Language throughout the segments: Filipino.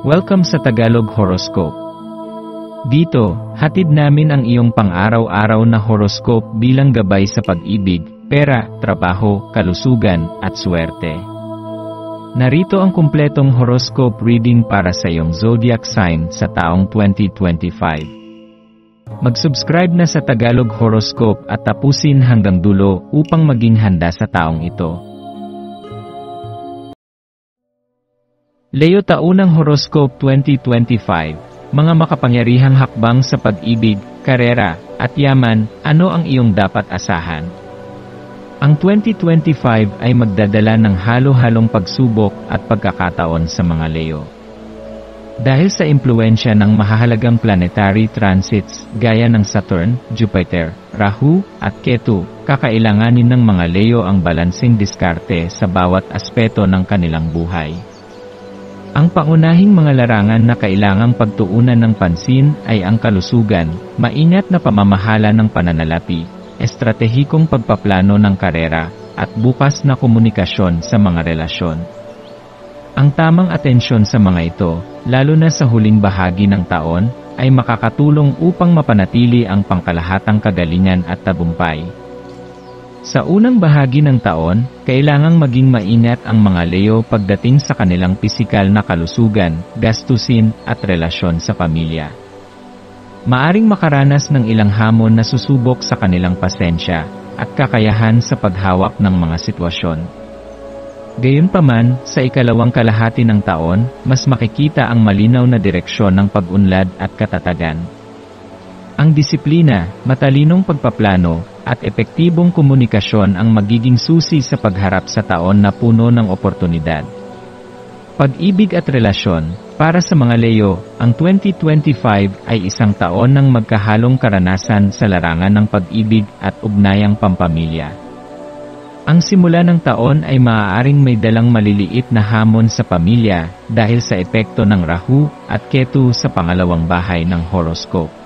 Welcome sa Tagalog Horoscope. Dito, hatid namin ang iyong pang-araw-araw na horoscope bilang gabay sa pag-ibig, pera, trabaho, kalusugan, at swerte. Narito ang kumpletong horoscope reading para sa iyong zodiac sign sa taong 2025. Mag-subscribe na sa Tagalog Horoscope at tapusin hanggang dulo upang maging handa sa taong ito. Leo Taunang Horoscope 2025, mga makapangyarihang hakbang sa pag-ibig, karera, at yaman, ano ang iyong dapat asahan? Ang 2025 ay magdadala ng halo-halong pagsubok at pagkakataon sa mga Leo. Dahil sa impluensya ng mahahalagang planetary transits gaya ng Saturn, Jupiter, Rahu, at Ketu, kakailanganin ng mga Leo ang balansing diskarte sa bawat aspeto ng kanilang buhay. Ang pangunahing mga larangan na kailangang pagtuunan ng pansin ay ang kalusugan, maingat na pamamahala ng pananalapi, estratehikong pagpaplano ng karera, at bukas na komunikasyon sa mga relasyon. Ang tamang atensyon sa mga ito, lalo na sa huling bahagi ng taon, ay makakatulong upang mapanatili ang pangkalahatang kagalingan at tagumpay. Sa unang bahagi ng taon, kailangang maging maingat ang mga Leo pagdating sa kanilang pisikal na kalusugan, gastusin, at relasyon sa pamilya. Maaring makaranas ng ilang hamon na susubok sa kanilang pasensya at kakayahan sa paghawak ng mga sitwasyon. Gayunpaman, sa ikalawang kalahati ng taon, mas makikita ang malinaw na direksyon ng pag-unlad at katatagan. Ang disiplina, matalinong pagpaplano, at epektibong komunikasyon ang magiging susi sa pagharap sa taon na puno ng oportunidad. Pag-ibig at relasyon, para sa mga Leo, ang 2025 ay isang taon ng magkahalong karanasan sa larangan ng pag-ibig at ugnayang pampamilya. Ang simula ng taon ay maaaring may dalang maliliit na hamon sa pamilya dahil sa epekto ng Rahu at Ketu sa pangalawang bahay ng horoscope.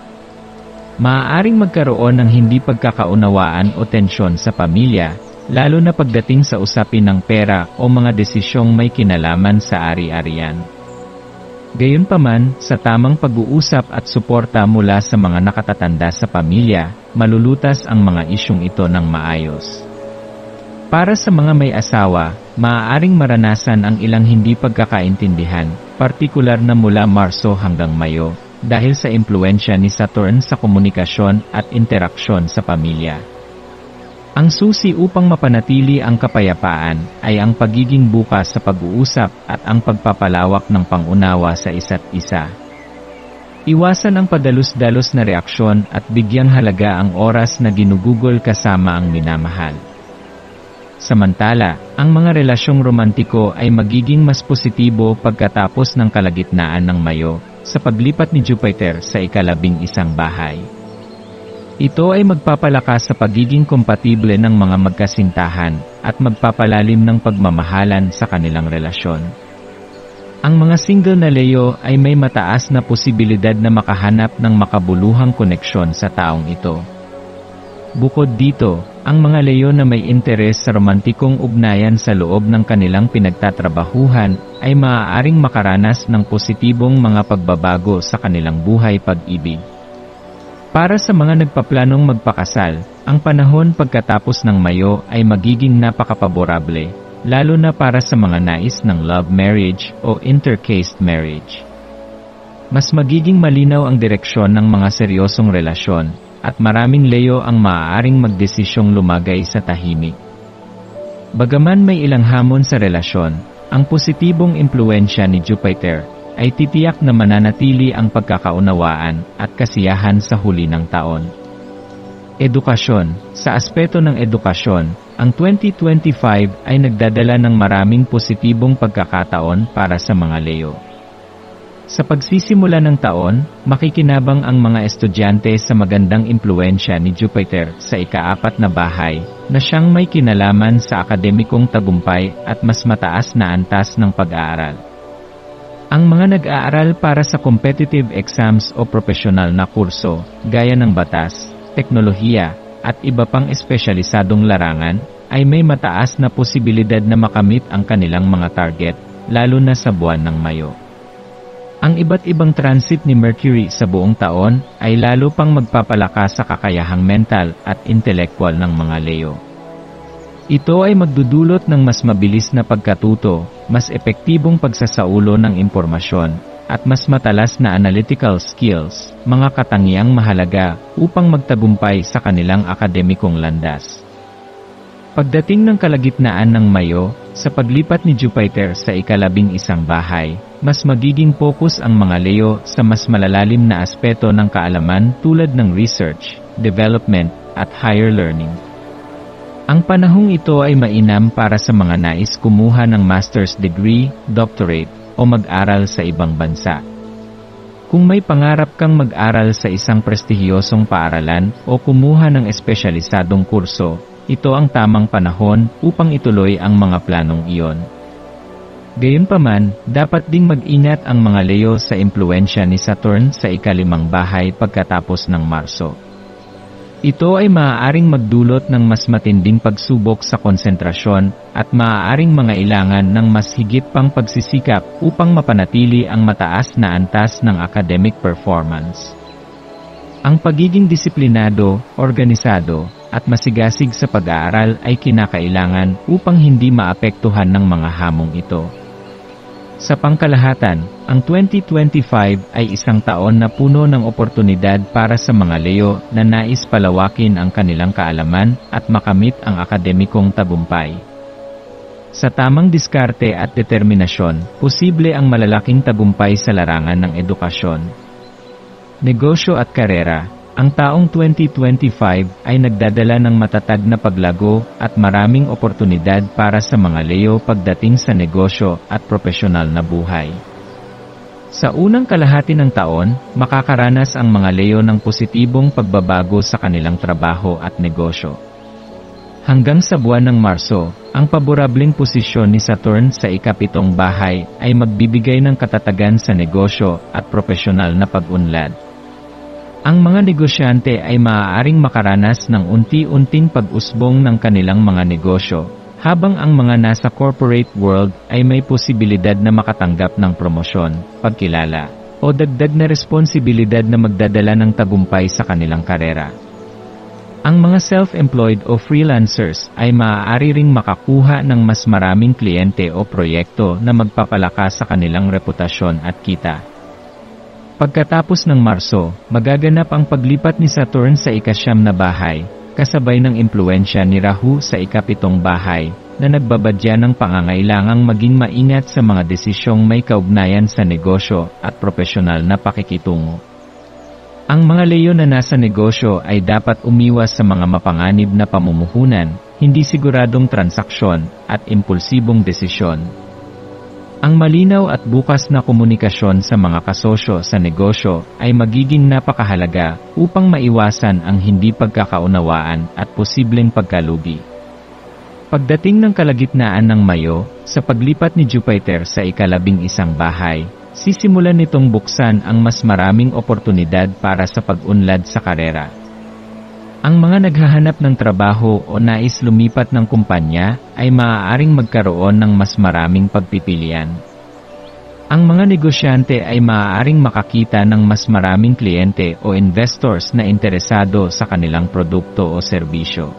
Maaaring magkaroon ng hindi pagkakaunawaan o tensyon sa pamilya, lalo na pagdating sa usapin ng pera o mga desisyong may kinalaman sa ari-arian. Gayunpaman, sa tamang pag-uusap at suporta mula sa mga nakatatanda sa pamilya, malulutas ang mga isyung ito ng maayos. Para sa mga may asawa, maaaring maranasan ang ilang hindi pagkakaintindihan, partikular na mula Marso hanggang Mayo, dahil sa impluensya ni Saturn sa komunikasyon at interaksyon sa pamilya. Ang susi upang mapanatili ang kapayapaan ay ang pagiging bukas sa pag-uusap at ang pagpapalawak ng pangunawa sa isa't isa. Iwasan ang padalos-dalos na reaksyon at bigyang halaga ang oras na ginugugol kasama ang minamahal. Samantala, ang mga relasyong romantiko ay magiging mas positibo pagkatapos ng kalagitnaan ng Mayo, sa paglipat ni Jupiter sa ika-11 bahay. Ito ay magpapalakas sa pagiging kompatible ng mga magkasintahan at magpapalalim ng pagmamahalan sa kanilang relasyon. Ang mga single na Leo ay may mataas na posibilidad na makahanap ng makabuluhang koneksyon sa taong ito. Bukod dito, ang mga Leo na may interes sa romantikong ugnayan sa loob ng kanilang pinagtatrabahuhan ay maaaring makaranas ng positibong mga pagbabago sa kanilang buhay pag-ibig. Para sa mga nagpaplanong magpakasal, ang panahon pagkatapos ng Mayo ay magiging napakapaborable, lalo na para sa mga nais ng love marriage o intercaste marriage. Mas magiging malinaw ang direksyon ng mga seryosong relasyon, at maraming Leo ang maaaring magdesisyong lumagay sa tahimik. Bagaman may ilang hamon sa relasyon, ang positibong impluensya ni Jupiter ay titiyak na mananatili ang pagkakaunawaan at kasiyahan sa huli ng taon. Edukasyon, sa aspeto ng edukasyon, ang 2025 ay nagdadala ng maraming positibong pagkakataon para sa mga Leo. Sa pagsisimula ng taon, makikinabang ang mga estudyante sa magandang impluensya ni Jupiter sa ika-4 na bahay, na siyang may kinalaman sa akademikong tagumpay at mas mataas na antas ng pag-aaral. Ang mga nag-aaral para sa competitive exams o profesional na kurso, gaya ng batas, teknolohiya, at iba pang espesyalisadong larangan, ay may mataas na posibilidad na makamit ang kanilang mga target, lalo na sa buwan ng Mayo. Ang iba't ibang transit ni Mercury sa buong taon ay lalo pang magpapalakas sa kakayahang mental at intelektual ng mga Leo. Ito ay magdudulot ng mas mabilis na pagkatuto, mas epektibong pagsasaulo ng impormasyon, at mas matalas na analytical skills, mga katangiang mahalaga upang magtagumpay sa kanilang akademikong landas. Pagdating ng kalagitnaan ng Mayo, sa paglipat ni Jupiter sa ika-11 bahay, mas magiging focus ang mga Leo sa mas malalalim na aspeto ng kaalaman tulad ng research, development, at higher learning. Ang panahong ito ay mainam para sa mga nais kumuha ng master's degree, doctorate, o mag-aral sa ibang bansa. Kung may pangarap kang mag-aral sa isang prestihiyosong paaralan o kumuha ng espesyalisadong kurso, ito ang tamang panahon upang ituloy ang mga planong iyon. Gayunpaman, dapat ding mag-ingat ang mga Leo sa impluwensya ni Saturn sa ika-5 bahay pagkatapos ng Marso. Ito ay maaaring magdulot ng mas matinding pagsubok sa konsentrasyon at maaaring mangailangan ng mas higit pang pagsisikap upang mapanatili ang mataas na antas ng academic performance. Ang pagiging disiplinado, organisado, at masigasig sa pag-aaral ay kinakailangan upang hindi maapektuhan ng mga hamong ito. Sa pangkalahatan, ang 2025 ay isang taon na puno ng oportunidad para sa mga Leo na nais palawakin ang kanilang kaalaman at makamit ang akademikong tagumpay. Sa tamang diskarte at determinasyon, posible ang malalaking tagumpay sa larangan ng edukasyon, negosyo at karera. Ang taong 2025 ay nagdadala ng matatag na paglago at maraming oportunidad para sa mga Leo pagdating sa negosyo at propesyonal na buhay. Sa unang kalahati ng taon, makakaranas ang mga Leo ng positibong pagbabago sa kanilang trabaho at negosyo. Hanggang sa buwan ng Marso, ang paborableng posisyon ni Saturn sa ika-7 bahay ay magbibigay ng katatagan sa negosyo at propesyonal na pag-unlad. Ang mga negosyante ay maaaring makaranas ng unti-unting pag-usbong ng kanilang mga negosyo, habang ang mga nasa corporate world ay may posibilidad na makatanggap ng promosyon, pagkilala, o dagdag na responsibilidad na magdadala ng tagumpay sa kanilang karera. Ang mga self-employed o freelancers ay maaari ring makakuha ng mas maraming kliyente o proyekto na magpapalakas sa kanilang reputasyon at kita. Pagkatapos ng Marso, magaganap ang paglipat ni Saturn sa ika-9 bahay, kasabay ng impluwensya ni Rahu sa ika-7 bahay, na nagbabadya ng pangangailangang maging maingat sa mga desisyong may kaugnayan sa negosyo at propesyonal na pakikitungo. Ang mga Leo na nasa negosyo ay dapat umiwas sa mga mapanganib na pamumuhunan, hindi siguradong transaksyon, at impulsibong desisyon. Ang malinaw at bukas na komunikasyon sa mga kasosyo sa negosyo ay magiging napakahalaga upang maiwasan ang hindi pagkakaunawaan at posibleng pagkalugi. Pagdating ng kalagitnaan ng Mayo, sa paglipat ni Jupiter sa ika-11 bahay, sisimulan nitong buksan ang mas maraming oportunidad para sa pag-unlad sa karera. Ang mga naghahanap ng trabaho o nais lumipat ng kumpanya ay maaaring magkaroon ng mas maraming pagpipilian. Ang mga negosyante ay maaaring makakita ng mas maraming kliyente o investors na interesado sa kanilang produkto o serbisyo.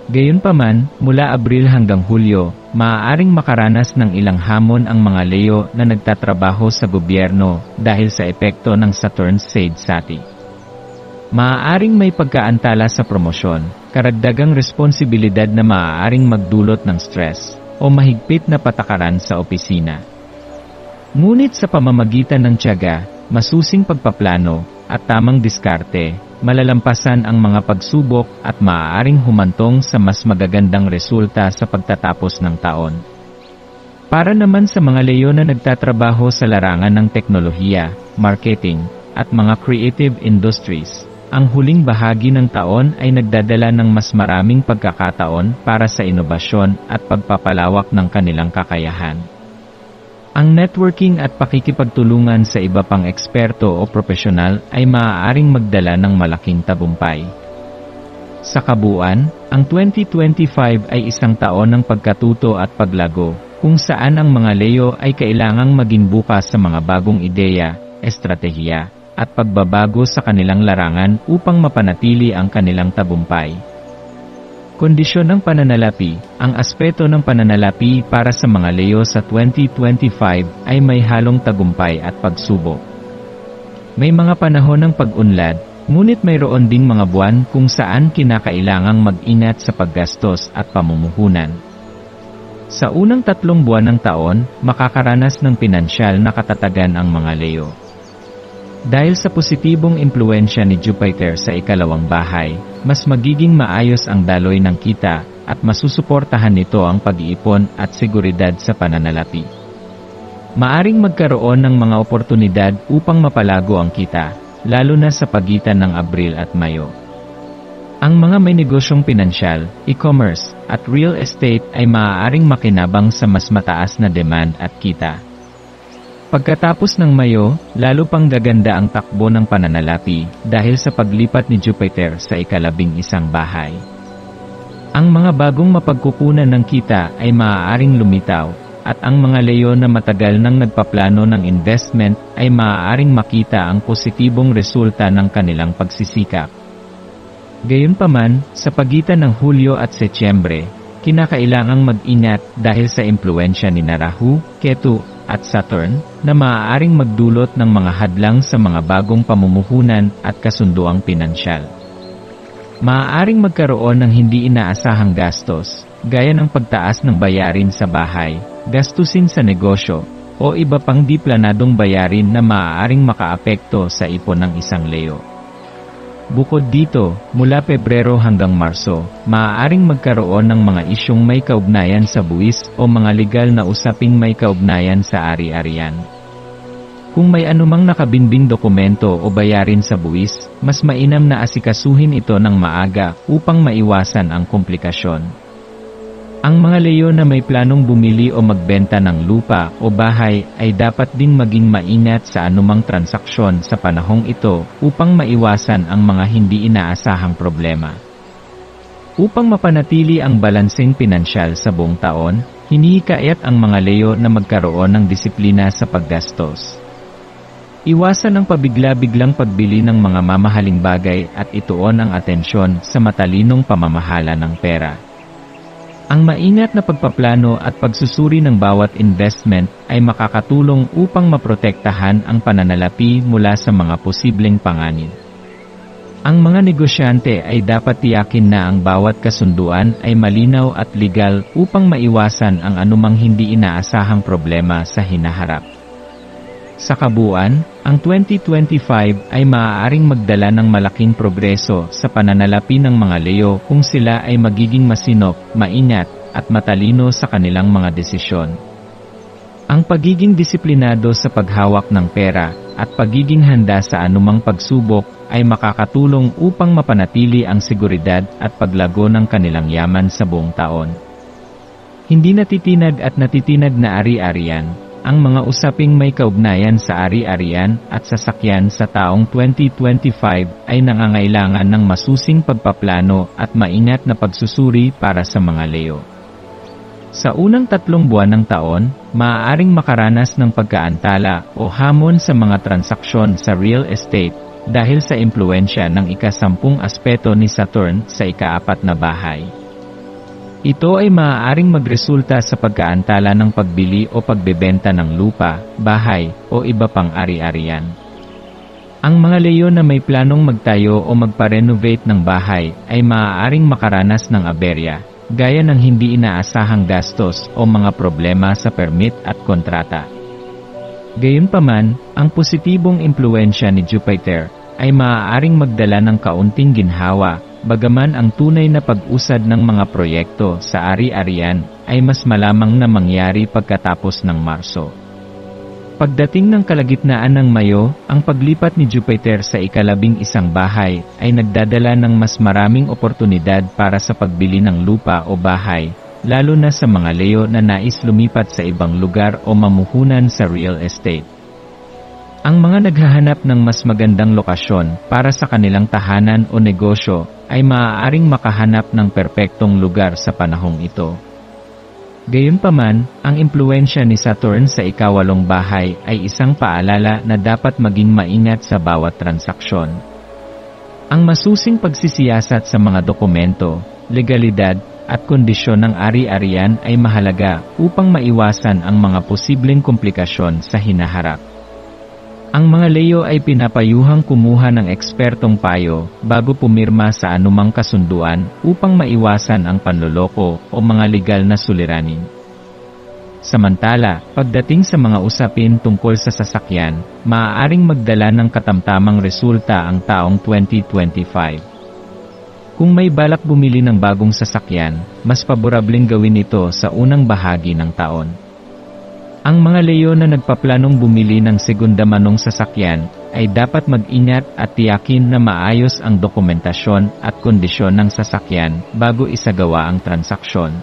Gayunpaman, mula Abril hanggang Hulyo, maaaring makaranas ng ilang hamon ang mga Leo na nagtatrabaho sa gobyerno dahil sa epekto ng Saturn's Sade Sati. Maaaring may pagkaantala sa promosyon, karagdagang responsibilidad na maaaring magdulot ng stress, o mahigpit na patakaran sa opisina. Ngunit sa pamamagitan ng tiyaga, masusing pagpaplano, at tamang diskarte, malalampasan ang mga pagsubok at maaaring humantong sa mas magagandang resulta sa pagtatapos ng taon. Para naman sa mga Leo na nagtatrabaho sa larangan ng teknolohiya, marketing, at mga creative industries, ang huling bahagi ng taon ay nagdadala ng mas maraming pagkakataon para sa inobasyon at pagpapalawak ng kanilang kakayahan. Ang networking at pakikipagtulungan sa iba pang eksperto o profesional ay maaaring magdala ng malaking tagumpay. Sa kabuuan, ang 2025 ay isang taon ng pagkatuto at paglago, kung saan ang mga Leo ay kailangang maging bukas sa mga bagong ideya, estratehiya, at pagbabago sa kanilang larangan upang mapanatili ang kanilang tagumpay. Kondisyon ng pananalapi. Ang aspeto ng pananalapi para sa mga Leo sa 2025 ay may halong tagumpay at pagsubok. May mga panahon ng pag-unlad, ngunit mayroon ding mga buwan kung saan kinakailangang mag-ingat sa paggastos at pamumuhunan. Sa unang 3 buwan ng taon, makakaranas ng pinansyal na katatagan ang mga Leo. Dahil sa positibong impluwensya ni Jupiter sa ikalawang bahay, mas magiging maayos ang daloy ng kita, at masusuportahan nito ang pag-iipon at seguridad sa pananalapi. Maaring magkaroon ng mga oportunidad upang mapalago ang kita, lalo na sa pagitan ng Abril at Mayo. Ang mga may negosyong pinansyal, e-commerce, at real estate ay maaaring makinabang sa mas mataas na demand at kita. Pagkatapos ng Mayo, lalo pang gaganda ang takbo ng pananalapi dahil sa paglipat ni Jupiter sa ika-11 bahay. Ang mga bagong mapagkukunan ng kita ay maaaring lumitaw, at ang mga Leo na matagal nang nagpaplano ng investment ay maaaring makita ang positibong resulta ng kanilang pagsisikap. Gayunpaman, sa pagitan ng Hulyo at Setyembre, kinakailangang mag-ingat dahil sa impluwensya ni Rahu, Ketu, at Saturn, na maaaring magdulot ng mga hadlang sa mga bagong pamumuhunan at kasunduang pinansyal. Maaaring magkaroon ng hindi inaasahang gastos, gaya ng pagtaas ng bayarin sa bahay, gastusin sa negosyo, o iba pang di planadong bayarin na maaaring makaapekto sa ipon ng isang Leo. Bukod dito, mula Pebrero hanggang Marso, maaaring magkaroon ng mga isyong may kaugnayan sa buwis o mga legal na usaping may kaugnayan sa ari-arian. Kung may anumang nakabinbing dokumento o bayarin sa buwis, mas mainam na asikasuhin ito ng maaga upang maiwasan ang komplikasyon. Ang mga Leo na may planong bumili o magbenta ng lupa o bahay ay dapat ding maging maingat sa anumang transaksyon sa panahong ito upang maiwasan ang mga hindi inaasahang problema. Upang mapanatili ang balanseng pinansyal sa buong taon, hinihikayat ang mga Leo na magkaroon ng disiplina sa paggastos. Iwasan ang pabigla-biglang pagbili ng mga mamahaling bagay at ituon ang atensyon sa matalinong pamamahala ng pera. Ang maingat na pagpaplano at pagsusuri ng bawat investment ay makakatulong upang maprotektahan ang pananalapi mula sa mga posibleng panganib. Ang mga negosyante ay dapat tiyakin na ang bawat kasunduan ay malinaw at legal upang maiwasan ang anumang hindi inaasahang problema sa hinaharap. Sa kabuuan, ang 2025 ay maaaring magdala ng malaking progreso sa pananalapi ng mga Leo kung sila ay magiging masinop, maingat, at matalino sa kanilang mga desisyon. Ang pagiging disiplinado sa paghawak ng pera at pagiging handa sa anumang pagsubok ay makakatulong upang mapanatili ang seguridad at paglago ng kanilang yaman sa buong taon. Hindi natitinag at natitinag na ari-arian. Ang mga usaping may kaugnayan sa ari-arian at sasakyan sa taong 2025 ay nangangailangan ng masusing pagpaplano at maingat na pagsusuri para sa mga Leo. Sa unang 3 buwan ng taon, maaaring makaranas ng pagkaantala o hamon sa mga transaksyon sa real estate dahil sa impluwensya ng ika-10 aspeto ni Saturn sa ika-4 na bahay. Ito ay maaaring magresulta sa pagkaantala ng pagbili o pagbebenta ng lupa, bahay, o iba pang ari-arian. Ang mga Leo na may planong magtayo o magpa-renovate ng bahay ay maaaring makaranas ng aberya, gaya ng hindi inaasahang gastos o mga problema sa permit at kontrata. Gayunpaman, ang positibong impluwensya ni Jupiter ay maaaring magdala ng kaunting ginhawa, bagaman ang tunay na pag-usad ng mga proyekto sa ari-arian ay mas malamang na mangyari pagkatapos ng Marso. Pagdating ng kalagitnaan ng Mayo, ang paglipat ni Jupiter sa ika-11 bahay ay nagdadala ng mas maraming oportunidad para sa pagbili ng lupa o bahay, lalo na sa mga Leo na nais lumipat sa ibang lugar o mamuhunan sa real estate. Ang mga naghahanap ng mas magandang lokasyon para sa kanilang tahanan o negosyo ay maaaring makahanap ng perpektong lugar sa panahong ito. Gayunpaman, ang impluwensya ni Saturn sa ikawalong bahay ay isang paalala na dapat maging maingat sa bawat transaksyon. Ang masusing pagsisiyasat sa mga dokumento, legalidad, at kondisyon ng ari-arian ay mahalaga upang maiwasan ang mga posibleng komplikasyon sa hinaharap. Ang mga Leo ay pinapayuhang kumuha ng ekspertong payo bago pumirma sa anumang kasunduan upang maiwasan ang panloloko o mga legal na suliranin. Samantala, pagdating sa mga usapin tungkol sa sasakyan, maaaring magdala ng katamtamang resulta ang taong 2025. Kung may balak bumili ng bagong sasakyan, mas paborableng gawin ito sa unang bahagi ng taon. Ang mga Leo na nagpaplanong bumili ng segunda manong sasakyan ay dapat mag-ingat at tiyakin na maayos ang dokumentasyon at kondisyon ng sasakyan bago isagawa ang transaksyon.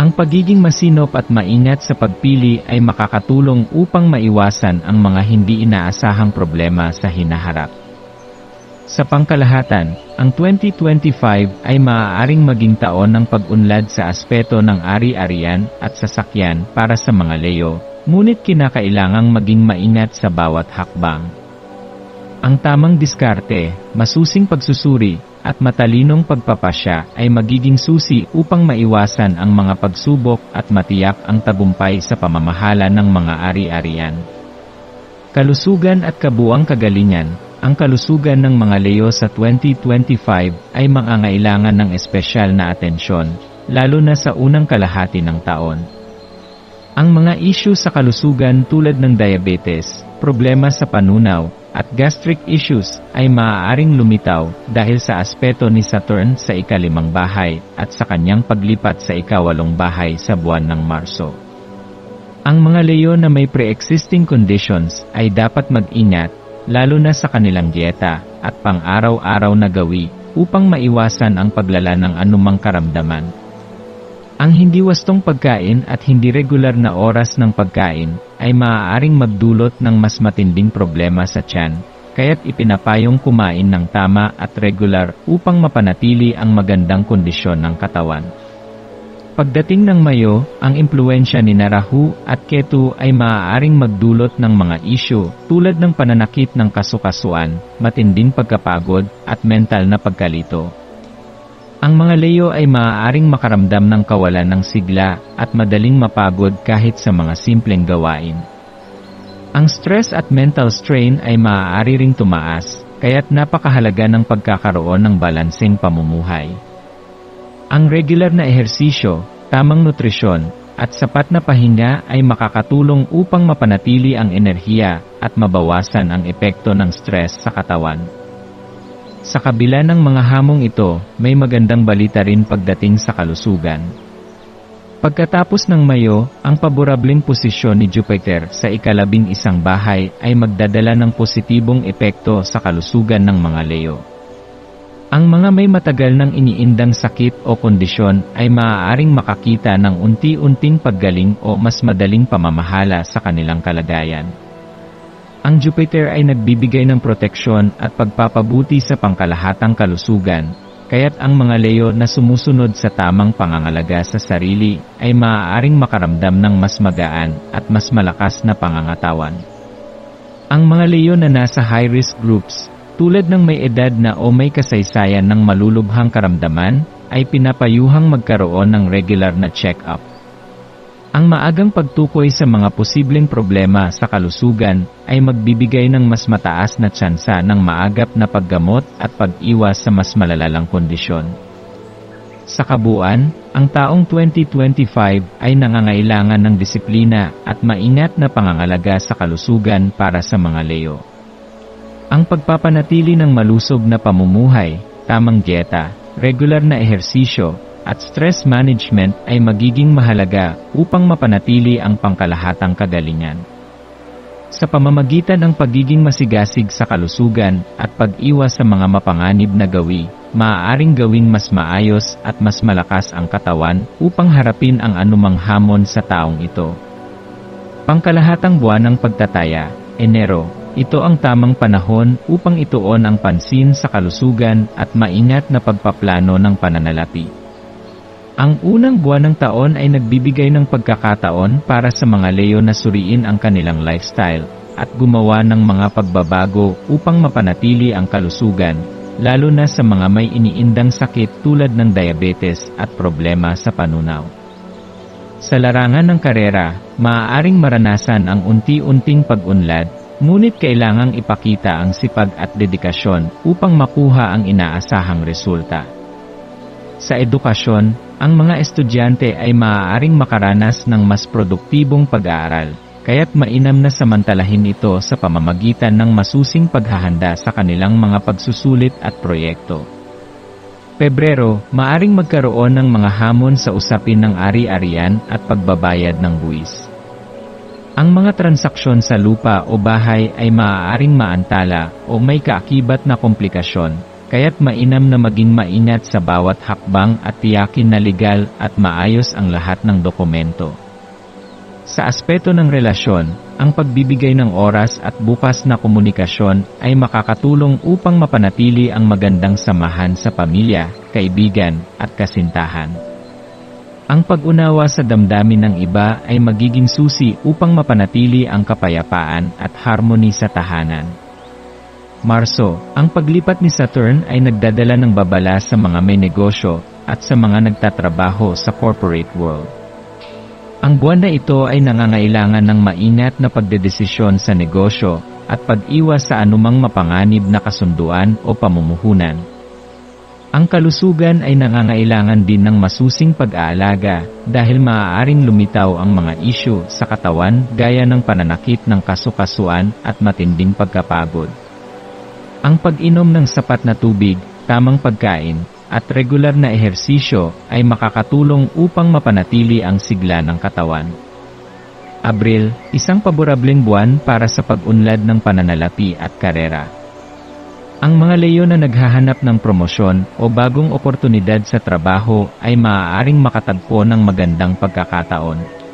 Ang pagiging masinop at maingat sa pagpili ay makakatulong upang maiwasan ang mga hindi inaasahang problema sa hinaharap. Sa pangkalahatan, ang 2025 ay maaaring maging taon ng pag-unlad sa aspeto ng ari-arian at sasakyan para sa mga Leo, ngunit kinakailangang maging maingat sa bawat hakbang. Ang tamang diskarte, masusing pagsusuri, at matalinong pagpapasya ay magiging susi upang maiwasan ang mga pagsubok at matiyak ang tagumpay sa pamamahala ng mga ari-arian. Kalusugan at kabuuang kagalingan. Ang kalusugan ng mga Leo sa 2025 ay mangangailangan ng espesyal na atensyon, lalo na sa unang kalahati ng taon. Ang mga issue sa kalusugan tulad ng diabetes, problema sa panunaw, at gastric issues ay maaaring lumitaw dahil sa aspeto ni Saturn sa ikalimang bahay at sa kanyang paglipat sa ikawalong bahay sa buwan ng Marso. Ang mga Leo na may pre-existing conditions ay dapat mag-ingat, lalo na sa kanilang dieta at pang-araw-araw na gawi upang maiwasan ang paglala ng anumang karamdaman. Ang hindi wastong pagkain at hindi regular na oras ng pagkain ay maaaring magdulot ng mas matinding problema sa tiyan, kaya't ipinapayong kumain ng tama at regular upang mapanatili ang magandang kondisyon ng katawan. Pagdating ng Mayo, ang impluwensya ni Rahu at Ketu ay maaaring magdulot ng mga isyu tulad ng pananakit ng kasukasuan, matinding pagkapagod, at mental na pagkalito. Ang mga Leo ay maaaring makaramdam ng kawalan ng sigla at madaling mapagod kahit sa mga simpleng gawain. Ang stress at mental strain ay maaari ring tumaas, kaya't napakahalaga ng pagkakaroon ng balanseng pamumuhay. Ang regular na ehersisyo, tamang nutrisyon, at sapat na pahinga ay makakatulong upang mapanatili ang enerhiya at mabawasan ang epekto ng stress sa katawan. Sa kabila ng mga hamong ito, may magandang balita rin pagdating sa kalusugan. Pagkatapos ng Mayo, ang paborableng posisyon ni Jupiter sa ika-11 bahay ay magdadala ng positibong epekto sa kalusugan ng mga Leo. Ang mga may matagal nang iniindang sakit o kondisyon ay maaaring makakita ng unti-unting paggaling o mas madaling pamamahala sa kanilang kalagayan. Ang Jupiter ay nagbibigay ng proteksyon at pagpapabuti sa pangkalahatang kalusugan, kaya't ang mga Leo na sumusunod sa tamang pangangalaga sa sarili ay maaaring makaramdam ng mas magaan at mas malakas na pangangatawan. Ang mga Leo na nasa high-risk groups, tulad ng may edad na o may kasaysayan ng malulubhang karamdaman, ay pinapayuhang magkaroon ng regular na check-up. Ang maagang pagtukoy sa mga posibleng problema sa kalusugan ay magbibigay ng mas mataas na tsansa ng maagap na paggamot at pag-iwas sa mas malalalang kondisyon. Sa kabuuan, ang taong 2025 ay nangangailangan ng disiplina at maingat na pangangalaga sa kalusugan para sa mga Leo. Ang pagpapanatili ng malusog na pamumuhay, tamang dieta, regular na ehersisyo, at stress management ay magiging mahalaga upang mapanatili ang pangkalahatang kagalingan. Sa pamamagitan ng pagiging masigasig sa kalusugan at pag-iwas sa mga mapanganib na gawi, maaaring gawing mas maayos at mas malakas ang katawan upang harapin ang anumang hamon sa taong ito. Pangkalahatang buwan ng pagtataya, Enero. Ito ang tamang panahon upang ituon ang pansin sa kalusugan at maingat na pagpaplano ng pananalapi. Ang unang buwan ng taon ay nagbibigay ng pagkakataon para sa mga Leo na suriin ang kanilang lifestyle at gumawa ng mga pagbabago upang mapanatili ang kalusugan, lalo na sa mga may iniindang sakit tulad ng diabetes at problema sa panunaw. Sa larangan ng karera, maaaring maranasan ang unti-unting pag-unlad, ngunit kailangang ipakita ang sipag at dedikasyon upang makuha ang inaasahang resulta. Sa edukasyon, ang mga estudyante ay maaaring makaranas ng mas produktibong pag-aaral, kaya't mainam na samantalahin ito sa pamamagitan ng masusing paghahanda sa kanilang mga pagsusulit at proyekto. Pebrero, maaring magkaroon ng mga hamon sa usapin ng ari-arian at pagbabayad ng buwis. Ang mga transaksyon sa lupa o bahay ay maaaring maantala o may kaakibat na komplikasyon, kaya't mainam na maging maingat sa bawat hakbang at tiyakin na legal at maayos ang lahat ng dokumento. Sa aspeto ng relasyon, ang pagbibigay ng oras at bukas na komunikasyon ay makakatulong upang mapanatili ang magandang samahan sa pamilya, kaibigan, at kasintahan. Ang pag-unawa sa damdamin ng iba ay magiging susi upang mapanatili ang kapayapaan at harmony sa tahanan. Marso, ang paglipat ni Saturn ay nagdadala ng babala sa mga may negosyo at sa mga nagtatrabaho sa corporate world. Ang buwan na ito ay nangangailangan ng maingat na pagdedesisyon sa negosyo at pag-iwas sa anumang mapanganib na kasunduan o pamumuhunan. Ang kalusugan ay nangangailangan din ng masusing pag-aalaga dahil maaaring lumitaw ang mga isyu sa katawan gaya ng pananakit ng kasukasuan at matinding pagkapagod. Ang pag-inom ng sapat na tubig, tamang pagkain, at regular na ehersisyo ay makakatulong upang mapanatili ang sigla ng katawan. Abril, isang paborableng buwan para sa pag-unlad ng pananalapi at karera. Ang mga Leo na naghahanap ng promosyon o bagong oportunidad sa trabaho ay maaaring makatagpo ng magandang pagkakataon.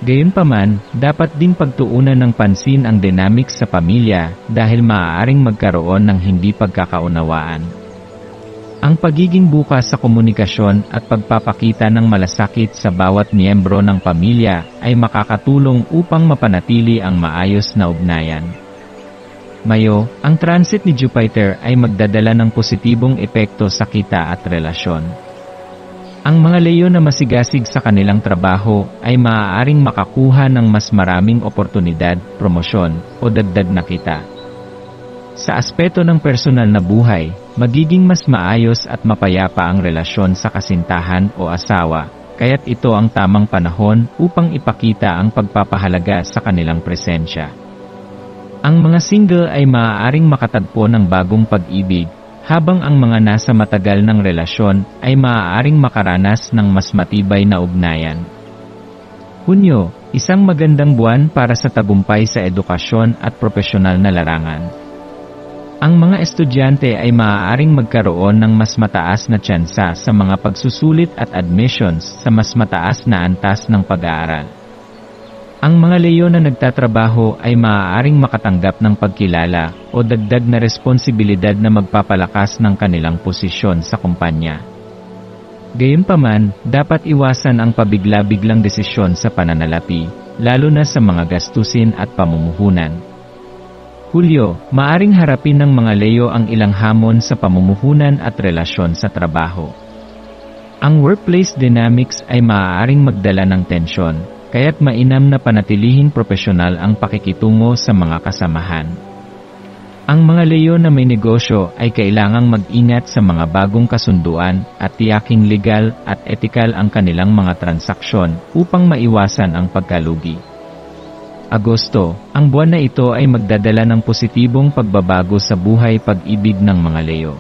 Gayunpaman, dapat din pagtuunan ng pansin ang dynamics sa pamilya dahil maaaring magkaroon ng hindi pagkakaunawaan. Ang pagiging bukas sa komunikasyon at pagpapakita ng malasakit sa bawat miyembro ng pamilya ay makakatulong upang mapanatili ang maayos na ugnayan. Mayo, ang transit ni Jupiter ay magdadala ng positibong epekto sa kita at relasyon. Ang mga Leo na masigasig sa kanilang trabaho ay maaaring makakuha ng mas maraming oportunidad, promosyon, o dagdag na kita. Sa aspeto ng personal na buhay, magiging mas maayos at mapayapa ang relasyon sa kasintahan o asawa, kaya't ito ang tamang panahon upang ipakita ang pagpapahalaga sa kanilang presensya. Ang mga single ay maaaring makatagpo ng bagong pag-ibig, habang ang mga nasa matagal ng relasyon ay maaaring makaranas ng mas matibay na ugnayan. Hunyo, isang magandang buwan para sa tagumpay sa edukasyon at propesyonal na larangan. Ang mga estudyante ay maaaring magkaroon ng mas mataas na tsansa sa mga pagsusulit at admissions sa mas mataas na antas ng pag-aaral. Ang mga Leo na nagtatrabaho ay maaaring makatanggap ng pagkilala o dagdag na responsibilidad na magpapalakas ng kanilang posisyon sa kumpanya. Gayunpaman, dapat iwasan ang pabigla-biglang desisyon sa pananalapi, lalo na sa mga gastusin at pamumuhunan. Hulyo, maaring harapin ng mga Leo ang ilang hamon sa pamumuhunan at relasyon sa trabaho. Ang workplace dynamics ay maaaring magdala ng tensyon, kaya't mainam na panatilihin propesyonal ang pakikitungo sa mga kasamahan. Ang mga Leo na may negosyo ay kailangang mag-ingat sa mga bagong kasunduan at tiyaking legal at etikal ang kanilang mga transaksyon upang maiwasan ang pagkalugi. Agosto, ang buwan na ito ay magdadala ng positibong pagbabago sa buhay pag-ibig ng mga Leo.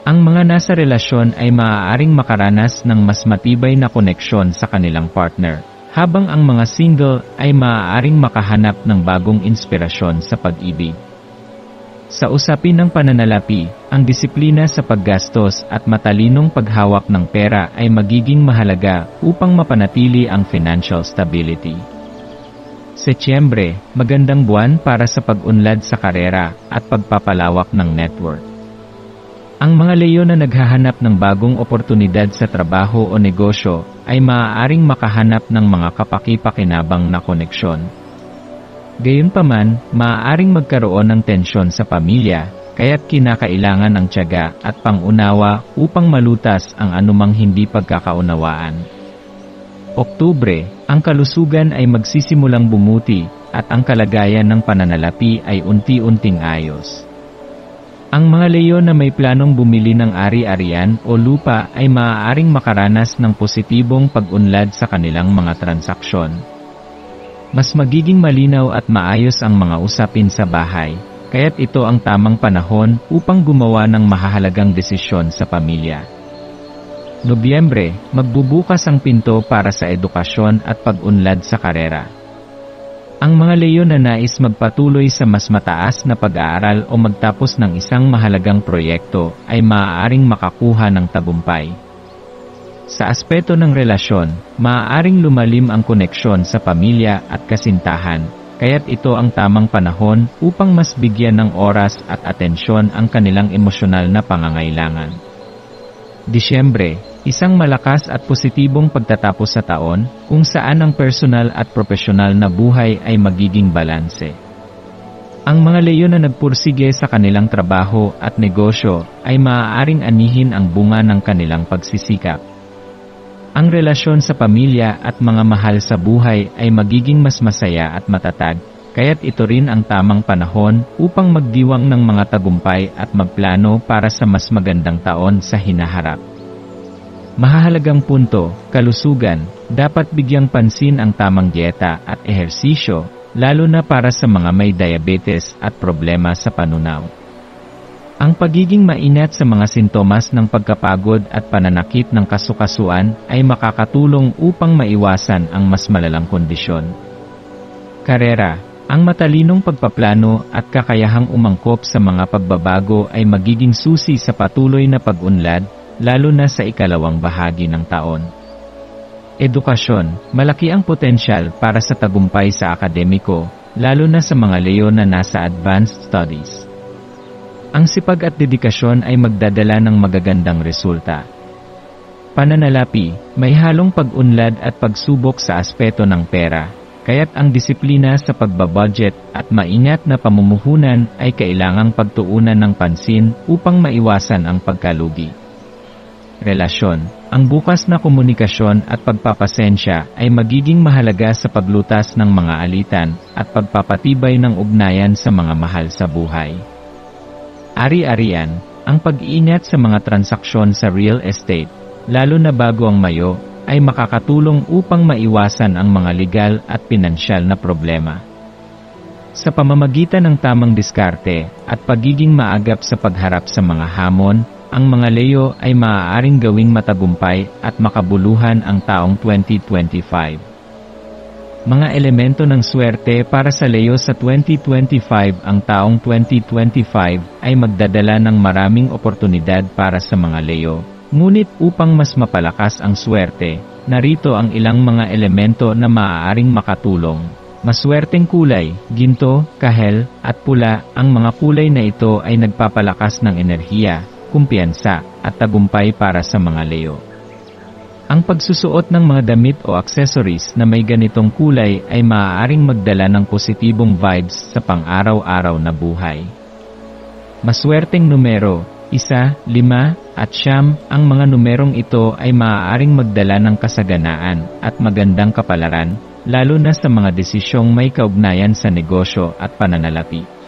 Ang mga nasa relasyon ay maaaring makaranas ng mas matibay na koneksyon sa kanilang partner, habang ang mga single ay maaaring makahanap ng bagong inspirasyon sa pag-ibig. Sa usapin ng pananalapi, ang disiplina sa paggastos at matalinong paghawak ng pera ay magiging mahalaga upang mapanatili ang financial stability. Setyembre, magandang buwan para sa pag-unlad sa karera at pagpapalawak ng network. Ang mga Leo na naghahanap ng bagong oportunidad sa trabaho o negosyo ay maaaring makahanap ng mga kapaki-pakinabang na koneksyon. Gayunpaman, maaaring magkaroon ng tensyon sa pamilya, kaya't kinakailangan ng tiyaga at pang-unawa upang malutas ang anumang hindi pagkakaunawaan. Oktubre, ang kalusugan ay magsisimulang bumuti at ang kalagayan ng pananalapi ay unti-unting ayos. Ang mga Leo na may planong bumili ng ari-arian o lupa ay maaaring makaranas ng positibong pag-unlad sa kanilang mga transaksyon. Mas magiging malinaw at maayos ang mga usapin sa bahay, kaya't ito ang tamang panahon upang gumawa ng mahahalagang desisyon sa pamilya. Nobyembre, magbubukas ang pinto para sa edukasyon at pag-unlad sa karera. Ang mga Leo na nais magpatuloy sa mas mataas na pag-aaral o magtapos ng isang mahalagang proyekto ay maaaring makakuha ng tagumpay. Sa aspeto ng relasyon, maaaring lumalim ang koneksyon sa pamilya at kasintahan, kaya't ito ang tamang panahon upang mas bigyan ng oras at atensyon ang kanilang emosyonal na pangangailangan. Disyembre, isang malakas at positibong pagtatapos sa taon, kung saan ang personal at profesional na buhay ay magiging balanse. Ang mga Leo na nagpursige sa kanilang trabaho at negosyo ay maaaring anihin ang bunga ng kanilang pagsisikap. Ang relasyon sa pamilya at mga mahal sa buhay ay magiging mas masaya at matatag, kaya't ito rin ang tamang panahon upang magdiwang ng mga tagumpay at magplano para sa mas magandang taon sa hinaharap. Mahahalagang punto, kalusugan, dapat bigyang pansin ang tamang dieta at ehersisyo, lalo na para sa mga may diabetes at problema sa panunaw. Ang pagiging maingat sa mga sintomas ng pagkapagod at pananakit ng kasukasuan ay makakatulong upang maiwasan ang mas malalang kondisyon. Karera, ang matalinong pagpaplano at kakayahang umangkop sa mga pagbabago ay magiging susi sa patuloy na pag-unlad, lalo na sa ikalawang bahagi ng taon. Edukasyon, malaki ang potensyal para sa tagumpay sa akademiko, lalo na sa mga Leo na nasa advanced studies. Ang sipag at dedikasyon ay magdadala ng magagandang resulta. Pananalapi, may halong pag-unlad at pagsubok sa aspeto ng pera, kaya't ang disiplina sa pagbabudget at maingat na pamumuhunan ay kailangang pagtuunan ng pansin upang maiwasan ang pagkalugi. Relasyon, ang bukas na komunikasyon at pagpapasensya ay magiging mahalaga sa paglutas ng mga alitan at pagpapatibay ng ugnayan sa mga mahal sa buhay. Ari-arian, ang pag-iingat sa mga transaksyon sa real estate, lalo na bago ang Mayo, ay makakatulong upang maiwasan ang mga legal at pinansyal na problema. Sa pamamagitan ng tamang diskarte at pagiging maagap sa pagharap sa mga hamon, ang mga Leo ay maaaring gawing matagumpay at makabuluhan ang taong 2025. Mga elemento ng swerte para sa Leo sa 2025. Ang taong 2025 ay magdadala ng maraming oportunidad para sa mga Leo. Ngunit upang mas mapalakas ang swerte, narito ang ilang mga elemento na maaaring makatulong. Maswerteng kulay, ginto, kahel, at pula. Ang mga kulay na ito ay nagpapalakas ng enerhiya, kumpiyansa, at tagumpay para sa mga Leo. Ang pagsusuot ng mga damit o accessories na may ganitong kulay ay maaaring magdala ng positibong vibes sa pang-araw-araw na buhay. Maswerteng numero, 1, 5, at 9. Ang mga numerong ito ay maaaring magdala ng kasaganaan at magandang kapalaran, lalo na sa mga desisyong may kaugnayan sa negosyo at pananalapi.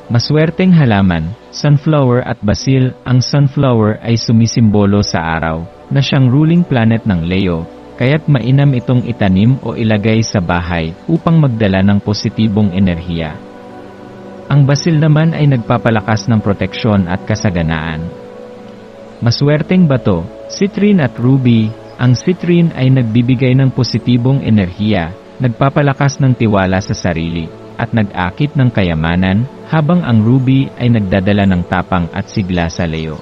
Maswerteng halaman, sunflower at basil. Ang sunflower ay sumisimbolo sa araw, na siyang ruling planet ng Leo, kaya't mainam itong itanim o ilagay sa bahay upang magdala ng positibong enerhiya. Ang basil naman ay nagpapalakas ng proteksyon at kasaganaan. Maswerteng bato, citrine at ruby. Ang citrine ay nagbibigay ng positibong enerhiya, nagpapalakas ng tiwala sa sarili, at nag-akit ng kayamanan, habang ang ruby ay nagdadala ng tapang at sigla sa Leo.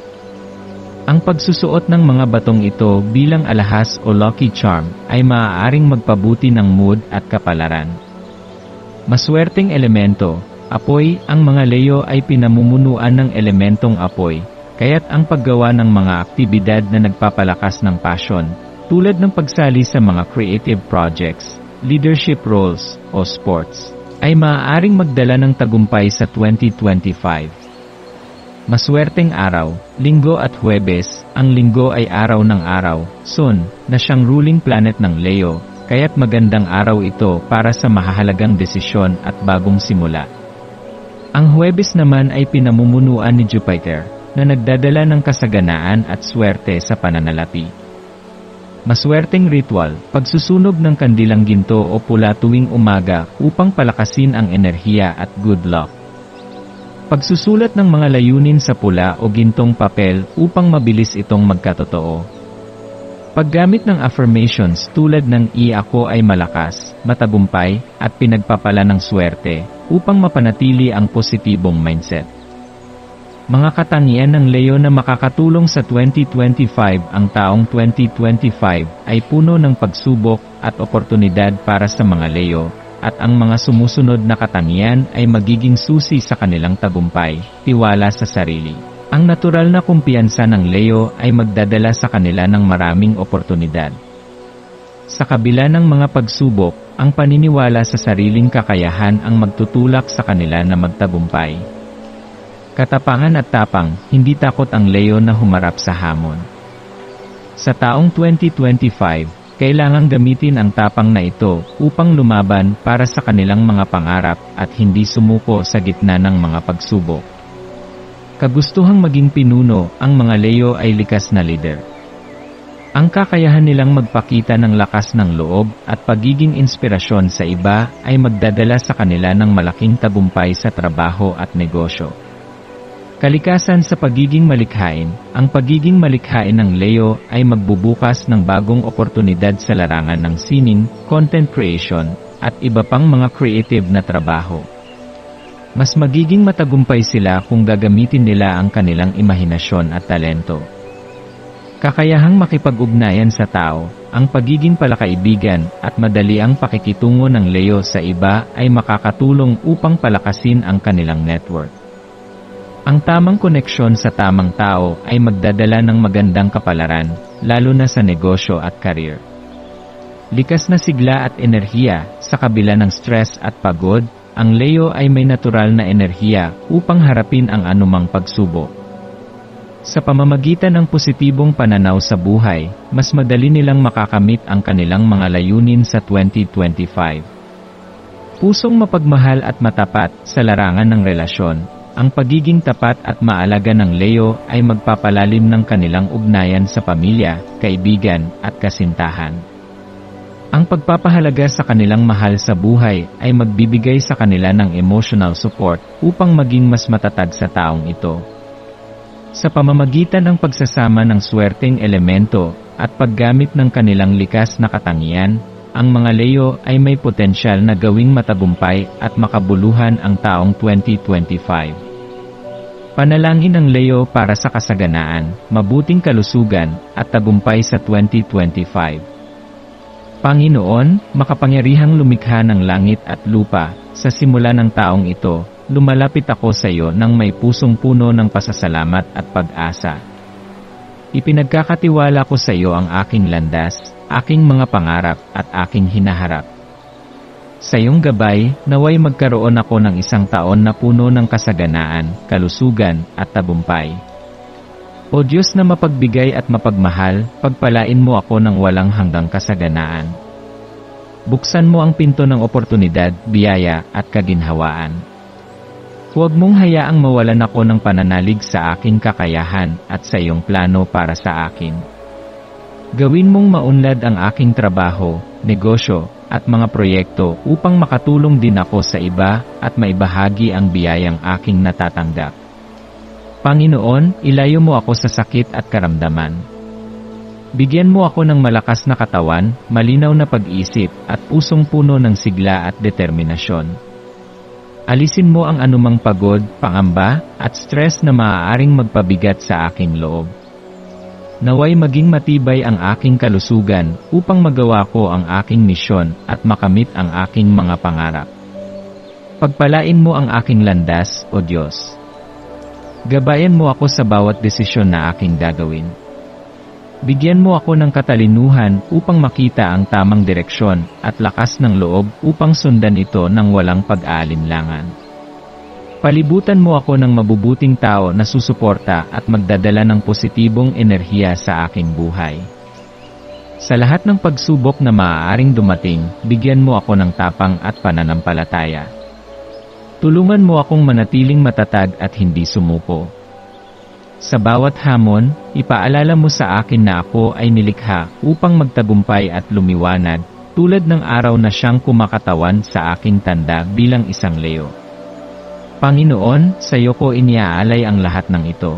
Ang pagsusuot ng mga batong ito bilang alahas o lucky charm ay maaaring magpabuti ng mood at kapalaran. Maswerteng elemento, apoy. Ang mga Leo ay pinamumunuan ng elementong apoy, Kaya't ang paggawa ng mga aktibidad na nagpapalakas ng passion, tulad ng pagsali sa mga creative projects, leadership roles, o sports, ay maaaring magdala ng tagumpay sa 2025. Maswerteng araw, Linggo at Huwebes. Ang Linggo ay araw ng araw, Sun, na siyang ruling planet ng Leo, kaya't magandang araw ito para sa mahahalagang desisyon at bagong simula. Ang Huwebes naman ay pinamumunuan ni Jupiter, na nagdadala ng kasaganaan at swerte sa pananalapi. Maswerteng ritual, pagsusunog ng kandilang ginto o pula tuwing umaga upang palakasin ang enerhiya at good luck. Pagsusulat ng mga layunin sa pula o gintong papel upang mabilis itong magkatotoo. Paggamit ng affirmations tulad ng ako ay malakas, matagumpay, at pinagpapala ng swerte upang mapanatili ang positibong mindset. Mga katangian ng Leo na makakatulong sa 2025. Ang taong 2025 ay puno ng pagsubok at oportunidad para sa mga Leo, at ang mga sumusunod na katangian ay magiging susi sa kanilang tagumpay, tiwala sa sarili. Ang natural na kumpiyansa ng Leo ay magdadala sa kanila ng maraming oportunidad. Sa kabila ng mga pagsubok, ang paniniwala sa sariling kakayahan ang magtutulak sa kanila na magtagumpay. Katapangan at tapang, hindi takot ang Leo na humarap sa hamon. Sa taong 2025, kailangang gamitin ang tapang na ito upang lumaban para sa kanilang mga pangarap at hindi sumuko sa gitna ng mga pagsubok. Kagustuhang maging pinuno, ang mga Leo ay likas na leader. Ang kakayahan nilang magpakita ng lakas ng loob at pagiging inspirasyon sa iba ay magdadala sa kanila ng malaking tagumpay sa trabaho at negosyo. Kalikasan sa pagiging malikhain. Ang pagiging malikhain ng Leo ay magbubukas ng bagong oportunidad sa larangan ng sining, content creation, at iba pang mga creative na trabaho. Mas magiging matagumpay sila kung gagamitin nila ang kanilang imahinasyon at talento. Kakayahang makipag-ugnayan sa tao, ang pagiging palakaibigan at madali ang pakikitungo ng Leo sa iba ay makakatulong upang palakasin ang kanilang network. Ang tamang koneksyon sa tamang tao ay magdadala ng magandang kapalaran, lalo na sa negosyo at career. Likas na sigla at enerhiya, sa kabila ng stress at pagod, ang Leo ay may natural na enerhiya upang harapin ang anumang pagsubok. Sa pamamagitan ng positibong pananaw sa buhay, mas madali nilang makakamit ang kanilang mga layunin sa 2025. Pusong mapagmahal at matapat sa larangan ng relasyon. Ang pagiging tapat at maalaga ng Leo ay magpapalalim ng kanilang ugnayan sa pamilya, kaibigan, at kasintahan. Ang pagpapahalaga sa kanilang mahal sa buhay ay magbibigay sa kanila ng emotional support upang maging mas matatag sa taong ito. Sa pamamagitan ng pagsasama ng swerteng elemento at paggamit ng kanilang likas na katangian, ang mga Leo ay may potensyal na gawing matagumpay at makabuluhan ang taong 2025. Panalangin ng Leo para sa kasaganaan, mabuting kalusugan, at tagumpay sa 2025. Panginoon, makapangyarihang lumikha ng langit at lupa, sa simula ng taong ito, lumalapit ako sa iyo nang may pusong puno ng pasasalamat at pag-asa. Ipinagkakatiwala ko sa iyo ang aking landas, aking mga pangarap at aking hinaharap. Sa iyong gabay, naway magkaroon ako ng isang taon na puno ng kasaganaan, kalusugan, at tagumpay. O Diyos na mapagbigay at mapagmahal, pagpalain mo ako ng walang hanggang kasaganaan. Buksan mo ang pinto ng oportunidad, biyaya, at kaginhawaan. Huwag mong hayaang mawalan ako ng pananalig sa aking kakayahan at sa iyong plano para sa akin. Gawin mong maunlad ang aking trabaho, negosyo, at mga proyekto upang makatulong din ako sa iba at maibahagi ang biyayang aking natatanggap. Panginoon, ilayo mo ako sa sakit at karamdaman. Bigyan mo ako ng malakas na katawan, malinaw na pag-isip, at pusong puno ng sigla at determinasyon. Alisin mo ang anumang pagod, pangamba, at stress na maaaring magpabigat sa aking loob. Naway maging matibay ang aking kalusugan upang magawa ko ang aking misyon at makamit ang aking mga pangarap. Pagpalain mo ang aking landas, O Diyos. Gabayan mo ako sa bawat desisyon na aking gagawin. Bigyan mo ako ng katalinuhan upang makita ang tamang direksyon at lakas ng loob upang sundan ito ng walang pag-aalinlangan. Palibutan mo ako ng mabubuting tao na susuporta at magdadala ng positibong enerhiya sa aking buhay. Sa lahat ng pagsubok na maaaring dumating, bigyan mo ako ng tapang at pananampalataya. Tulungan mo akong manatiling matatag at hindi sumuko. Sa bawat hamon, ipaalala mo sa akin na ako ay nilikha upang magtagumpay at lumiwanag, tulad ng araw na siyang kumakatawan sa aking tanda bilang isang Leo. Panginoon, sa iyo ko iniaalay ang lahat ng ito.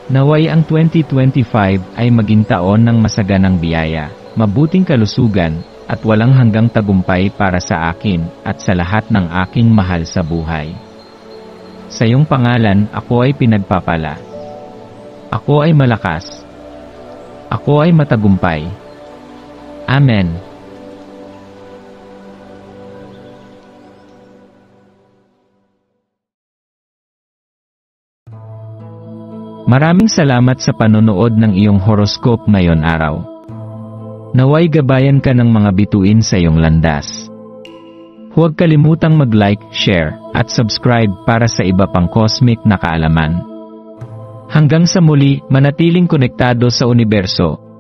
Naway ang 2025 ay maging taon ng masaganang biyaya, mabuting kalusugan, at walang hanggang tagumpay para sa akin at sa lahat ng aking mahal sa buhay. Sa iyong pangalan, ako ay pinagpapala. Ako ay malakas. Ako ay matagumpay. Amen. Maraming salamat sa panonood ng iyong horoscope ngayon araw. Naway gabayan ka ng mga bituin sa iyong landas. Huwag kalimutang mag-like, share, at subscribe para sa iba pang cosmic na kaalaman. Hanggang sa muli, manatiling konektado sa universo.